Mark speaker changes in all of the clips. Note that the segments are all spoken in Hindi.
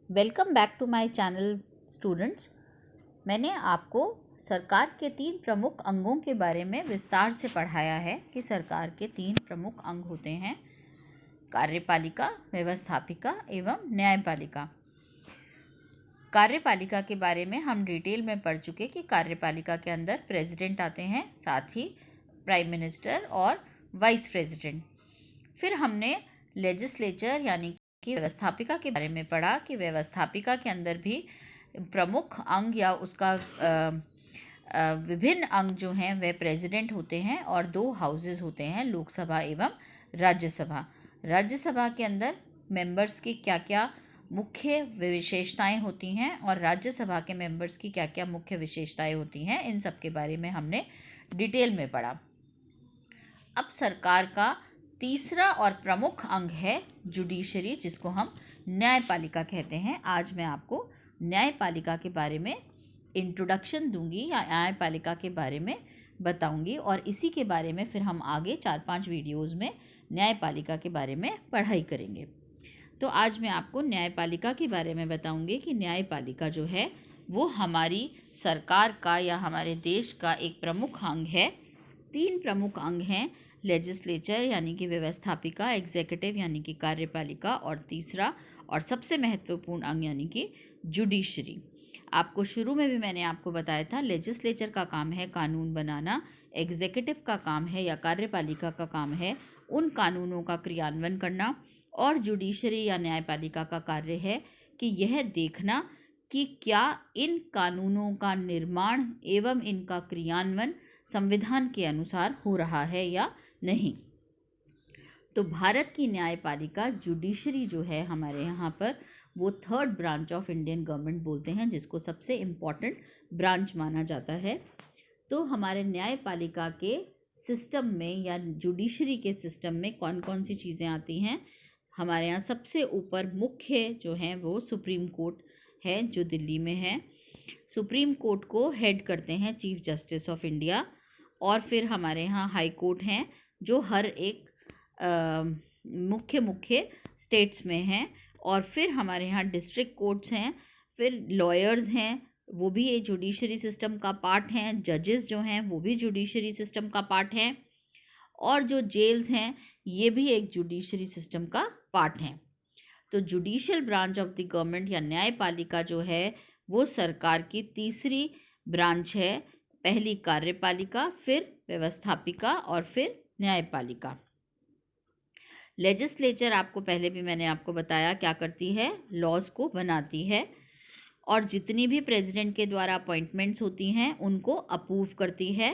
Speaker 1: Welcome back to my channel students. मैंने आपको सरकार के 3 प्रमुख अंगों के बारे में विस्तार से पढ़ाया है कि सरकार के 3 प्रमुख अंग होते हैं, कार्यपालिका, व्यवस्थापिका एवं न्यायपालिका। कार्यपालिका के बारे में हम डिटेल में पढ़ चुके कि कार्यपालिका के अंदर प्रेसिडेंट आते हैं, साथ ही प्राइम मिनिस्टर और वाइस प्रेसिडेंट। फिर हमने लेजिस्लेचर यानी कि व्यवस्थापिका के बारे में पढ़ा कि व्यवस्थापिका के अंदर भी प्रमुख अंग या उसका विभिन्न अंग जो हैं वह प्रेसिडेंट होते हैं और 2 हाउसेस होते हैं, लोकसभा एवं राज्यसभा। राज्यसभा के अंदर मेंबर्स की क्या क्या मुख्य विशेषताएं होती हैं और राज्यसभा के मेंबर्स की क्या क्या मुख्य विशेषताएं होती हैं, इन सब के बारे में हमने डिटेल में पढ़ा। अब सरकार का तीसरा और प्रमुख अंग है जुडिशरी, जिसको हम न्यायपालिका कहते हैं। आज मैं आपको न्यायपालिका के बारे में इंट्रोडक्शन दूंगी या न्यायपालिका के बारे में बताऊंगी और इसी के बारे में फिर हम आगे 4-5 वीडियोस में न्यायपालिका के बारे में पढ़ाई करेंगे। तो आज मैं आपको न्यायपालिका के बारे में बताऊंगी कि न्यायपालिका जो है वो हमारी सरकार का या हमारे देश का एक प्रमुख अंग है। 3 प्रमुख अंग हैं, लेजिस्लेचर यानी कि व्यवस्थापिका, एग्जीक्यूटिव यानी कि कार्यपालिका और तीसरा और सबसे महत्वपूर्ण अंग यानी कि जुडिशरी। आपको शुरू में भी मैंने आपको बताया था, लेजिस्लेचर का काम है कानून बनाना, एग्जीक्यूटिव का काम है या कार्यपालिका का काम है उन कानूनों का क्रियान्वयन करना और जुडिशरी या न्यायपालिका का कार्य है कि यह देखना कि क्या इन कानूनों का निर्माण एवं इनका क्रियान्वयन संविधान के अनुसार हो रहा है या नहीं। तो भारत की न्यायपालिका जुडिशरी जो है हमारे यहाँ पर, वो 3rd branch of Indian government बोलते हैं, जिसको सबसे इम्पॉर्टेंट ब्रांच माना जाता है। तो हमारे न्यायपालिका के सिस्टम में या जुडिशरी के सिस्टम में कौन कौन सी चीज़ें आती हैं। हमारे यहाँ सबसे ऊपर मुख्य जो हैं वो सुप्रीम कोर्ट है जो दिल्ली में है। सुप्रीम कोर्ट को हेड करते हैं चीफ जस्टिस ऑफ इंडिया। और फिर हमारे यहाँ हाई कोर्ट हैं जो हर एक मुख्य स्टेट्स में हैं। और फिर हमारे यहाँ डिस्ट्रिक्ट कोर्ट्स हैं, फिर लॉयर्स हैं, वो भी एक जुडिशरी सिस्टम का पार्ट हैं। जजेस जो हैं वो भी जुडिशरी सिस्टम का पार्ट हैं और जो जेल्स हैं ये भी एक जुडिशरी सिस्टम का पार्ट हैं। तो judicial branch of the government या न्यायपालिका जो है वो सरकार की तीसरी ब्रांच है। पहली कार्यपालिका, फिर व्यवस्थापिका और फिर न्यायपालिका। लेजिस्लेचर आपको पहले भी मैंने आपको बताया क्या करती है, लॉज को बनाती है और जितनी भी प्रेसिडेंट के द्वारा अपॉइंटमेंट्स होती हैं उनको अप्रूव करती है।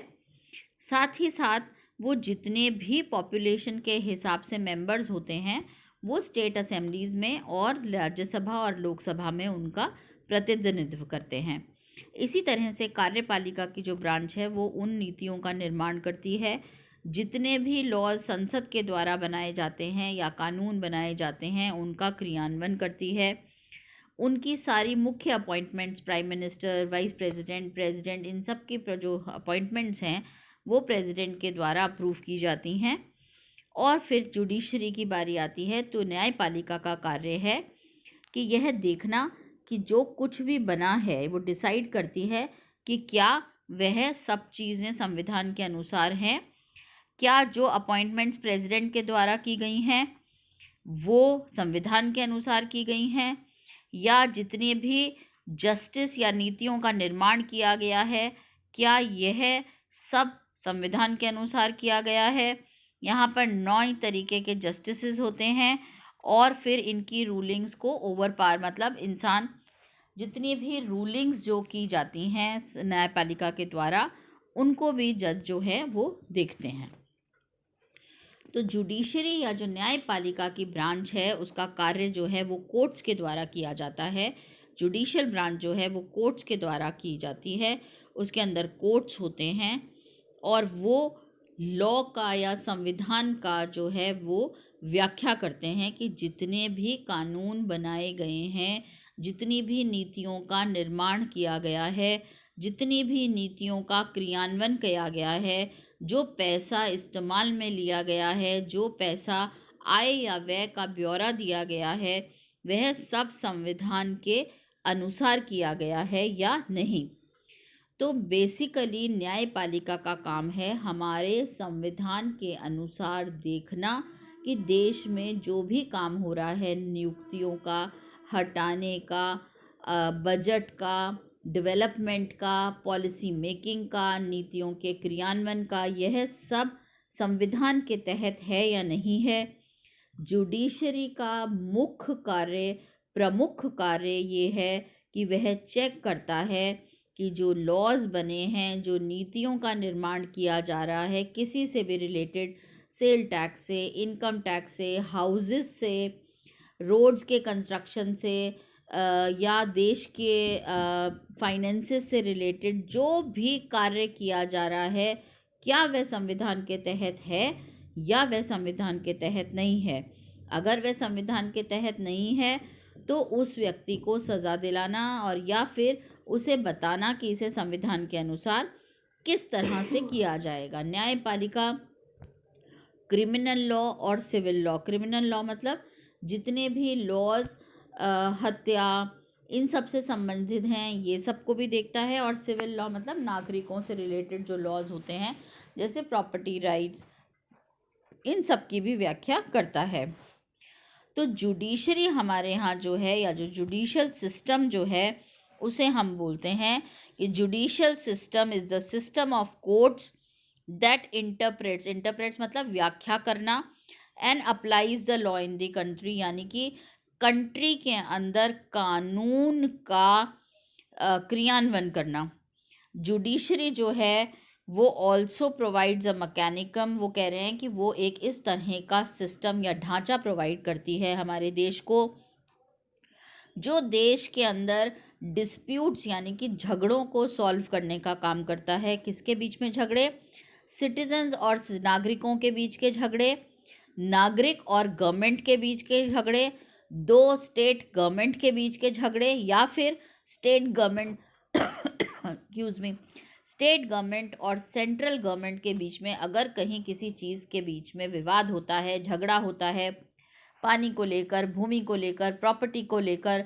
Speaker 1: साथ ही साथ वो जितने भी पॉपुलेशन के हिसाब से मेंबर्स होते हैं वो स्टेट असेंबलीज़ में और राज्यसभा और लोकसभा में उनका प्रतिनिधित्व करते हैं। इसी तरह से कार्यपालिका की जो ब्रांच है वो उन नीतियों का निर्माण करती है, जितने भी लॉज संसद के द्वारा बनाए जाते हैं या कानून बनाए जाते हैं उनका क्रियान्वयन करती है। उनकी सारी मुख्य appointments, prime minister, vice president, president, इन सब की जो अपॉइंटमेंट्स हैं वो प्रेसिडेंट के द्वारा अप्रूव की जाती हैं। और फिर जुडिशरी की बारी आती है। तो न्यायपालिका का कार्य है कि यह देखना कि जो कुछ भी बना है वो डिसाइड करती है कि क्या वह सब चीज़ें संविधान के अनुसार हैं, क्या जो अपॉइंटमेंट्स प्रेसिडेंट के द्वारा की गई हैं वो संविधान के अनुसार की गई हैं, या जितने भी जस्टिस या नीतियों का निर्माण किया गया है क्या यह सब संविधान के अनुसार किया गया है। यहाँ पर 9 तरीके के जस्टिसेस होते हैं और फिर इनकी रूलिंग्स को ओवर पावर, मतलब इंसान जितनी भी रूलिंग्स जो की जाती हैं न्यायपालिका के द्वारा उनको भी जज जो है वो देखते हैं। तो जुडिशरी या जो न्यायपालिका की ब्रांच है उसका कार्य जो है वो कोर्ट्स के द्वारा किया जाता है। जुडिशियल ब्रांच जो है वो कोर्ट्स के द्वारा की जाती है। उसके अंदर कोर्ट्स होते हैं और वो लॉ का या संविधान का जो है वो व्याख्या करते हैं कि जितने भी कानून बनाए गए हैं, जितनी भी नीतियों का निर्माण किया गया है, जितनी भी नीतियों का क्रियान्वयन किया गया है, जो पैसा इस्तेमाल में लिया गया है, जो पैसा आय या व्यय का ब्यौरा दिया गया है, वह सब संविधान के अनुसार किया गया है या नहीं। तो बेसिकली न्यायपालिका का काम है हमारे संविधान के अनुसार देखना कि देश में जो भी काम हो रहा है, नियुक्तियों का, हटाने का, बजट का, डेवलपमेंट का, पॉलिसी मेकिंग का, नीतियों के क्रियान्वयन का, यह सब संविधान के तहत है या नहीं है। जुडिशरी का प्रमुख कार्य ये है कि वह चेक करता है कि जो लॉज बने हैं, जो नीतियों का निर्माण किया जा रहा है, किसी से भी रिलेटेड, सेल टैक्स से, इनकम टैक्स से, हाउसेस से, रोड्स के कंस्ट्रक्शन से, या देश के फाइनेंसेस से रिलेटेड जो भी कार्य किया जा रहा है, क्या वह संविधान के तहत है या वह संविधान के तहत नहीं है। अगर वह संविधान के तहत नहीं है तो उस व्यक्ति को सज़ा दिलाना और या फिर उसे बताना कि इसे संविधान के अनुसार किस तरह से किया जाएगा। न्यायपालिका क्रिमिनल लॉ और सिविल लॉ, क्रिमिनल लॉ मतलब जितने भी लॉज, हत्या, इन सब से संबंधित हैं, ये सबको भी देखता है। और सिविल लॉ मतलब नागरिकों से रिलेटेड जो लॉज होते हैं, जैसे प्रॉपर्टी राइट्स, इन सब की भी व्याख्या करता है। तो जुडिशरी हमारे यहाँ जो है, या जो जुडिशियल सिस्टम जो है, उसे हम बोलते हैं कि judicial system is the system of courts that interprets मतलब व्याख्या करना, and applies the law in the country, यानी कि कंट्री के अंदर कानून का क्रियान्वयन करना। जुडिशरी जो है वो ऑल्सो प्रोवाइड्स अ मैकेनिज्म, वो कह रहे हैं कि वो एक इस तरह का सिस्टम या ढांचा प्रोवाइड करती है हमारे देश को, जो देश के अंदर डिस्प्यूट्स यानी कि झगड़ों को सॉल्व करने का काम करता है। किसके बीच में झगड़े? सिटीजन्स और नागरिकों के बीच के झगड़े, नागरिक और गवर्नमेंट के बीच के झगड़े, दो स्टेट गवर्नमेंट के बीच के झगड़े, या फिर स्टेट गवर्नमेंट स्टेट गवर्नमेंट और सेंट्रल गवर्नमेंट के बीच में अगर कहीं किसी चीज़ के बीच में विवाद होता है, झगड़ा होता है, पानी को लेकर, भूमि को लेकर, प्रॉपर्टी को लेकर,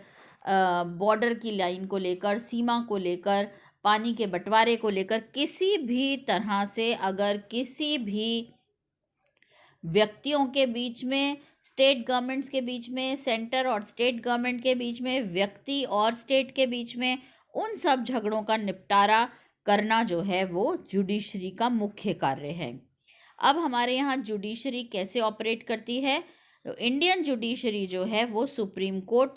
Speaker 1: बॉर्डर की लाइन को लेकर, सीमा को लेकर, पानी के बंटवारे को लेकर, किसी भी तरह से अगर किसी भी व्यक्तियों के बीच में, स्टेट गवर्नमेंट्स के बीच में, सेंटर और स्टेट गवर्नमेंट के बीच में, व्यक्ति और स्टेट के बीच में, उन सब झगड़ों का निपटारा करना जो है वो जुडिशरी का मुख्य कार्य है। अब हमारे यहाँ जुडिशरी कैसे ऑपरेट करती है? तो इंडियन जुडिशरी जो है वो सुप्रीम कोर्ट,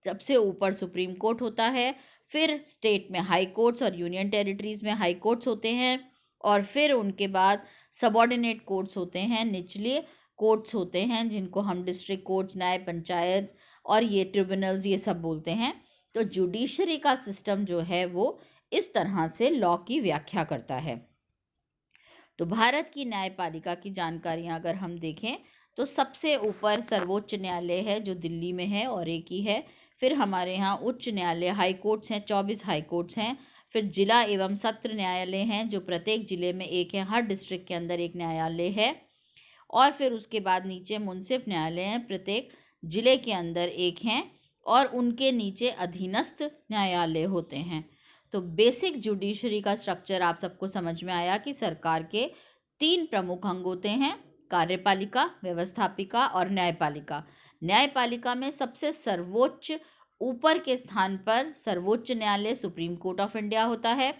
Speaker 1: सबसे ऊपर सुप्रीम कोर्ट होता है, फिर स्टेट में हाई कोर्ट्स और यूनियन टेरिटरीज़ में हाई कोर्ट्स होते हैं, और फिर उनके बाद सबॉर्डिनेट कोर्ट्स होते हैं, निचले कोर्ट्स होते हैं जिनको हम डिस्ट्रिक्ट कोर्ट्स, न्याय पंचायत और ये ट्रिब्यूनल्स, ये सब बोलते हैं। तो जुडिशरी का सिस्टम जो है वो इस तरह से लॉ की व्याख्या करता है। तो भारत की न्यायपालिका की जानकारियां अगर हम देखें तो सबसे ऊपर सर्वोच्च न्यायालय है जो दिल्ली में है और एक ही है। फिर हमारे यहाँ उच्च न्यायालय, हाई कोर्ट्स हैं, 24 हाई कोर्ट्स हैं। फिर जिला एवं सत्र न्यायालय हैं जो प्रत्येक जिले में एक है, हर डिस्ट्रिक्ट के अंदर एक न्यायालय है। और फिर उसके बाद नीचे मुंसिफ न्यायालय हैं, प्रत्येक जिले के अंदर एक हैं, और उनके नीचे अधीनस्थ न्यायालय होते हैं। तो बेसिक जुडिशरी का स्ट्रक्चर आप सबको समझ में आया कि सरकार के 3 प्रमुख अंग होते हैं, कार्यपालिका, व्यवस्थापिका और न्यायपालिका। न्यायपालिका में सबसे सर्वोच्च ऊपर के स्थान पर सर्वोच्च न्यायालय, सुप्रीम कोर्ट ऑफ इंडिया होता है।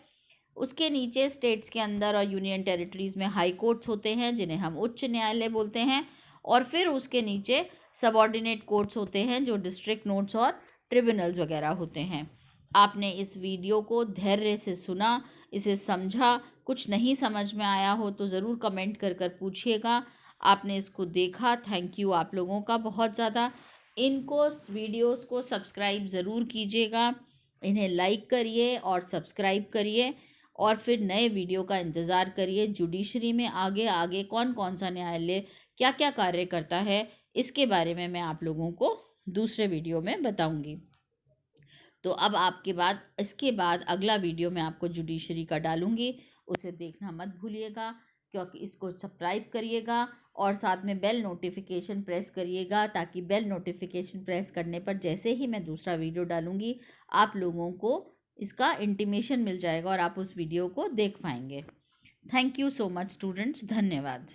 Speaker 1: उसके नीचे स्टेट्स के अंदर और यूनियन टेरिटरीज़ में हाई कोर्ट्स होते हैं जिन्हें हम उच्च न्यायालय बोलते हैं। और फिर उसके नीचे सबऑर्डिनेट कोर्ट्स होते हैं जो डिस्ट्रिक्ट कोर्ट्स और ट्रिब्यूनल्स वगैरह होते हैं। आपने इस वीडियो को धैर्य से सुना, इसे समझा, कुछ नहीं समझ में आया हो तो ज़रूर कमेंट कर कर पूछिएगा। आपने इसको देखा, थैंक यू आप लोगों का बहुत ज़्यादा। इनको वीडियोस को सब्सक्राइब ज़रूर कीजिएगा, इन्हें लाइक करिए और सब्सक्राइब करिए, और फिर नए वीडियो का इंतज़ार करिए। जुडिशरी में आगे आगे कौन कौन सा न्यायालय क्या क्या कार्य करता है, इसके बारे में मैं आप लोगों को दूसरे वीडियो में बताऊंगी। तो अब इसके बाद अगला वीडियो मैं आपको जुडिशरी का डालूंगी, उसे देखना मत भूलिएगा। क्योंकि इसको सब्सक्राइब करिएगा और साथ में बेल नोटिफिकेशन प्रेस करिएगा, ताकि बेल नोटिफिकेशन प्रेस करने पर जैसे ही मैं दूसरा वीडियो डालूंगी आप लोगों को इसका इंटीमेशन मिल जाएगा और आप उस वीडियो को देख पाएंगे। Thank you so much students, धन्यवाद।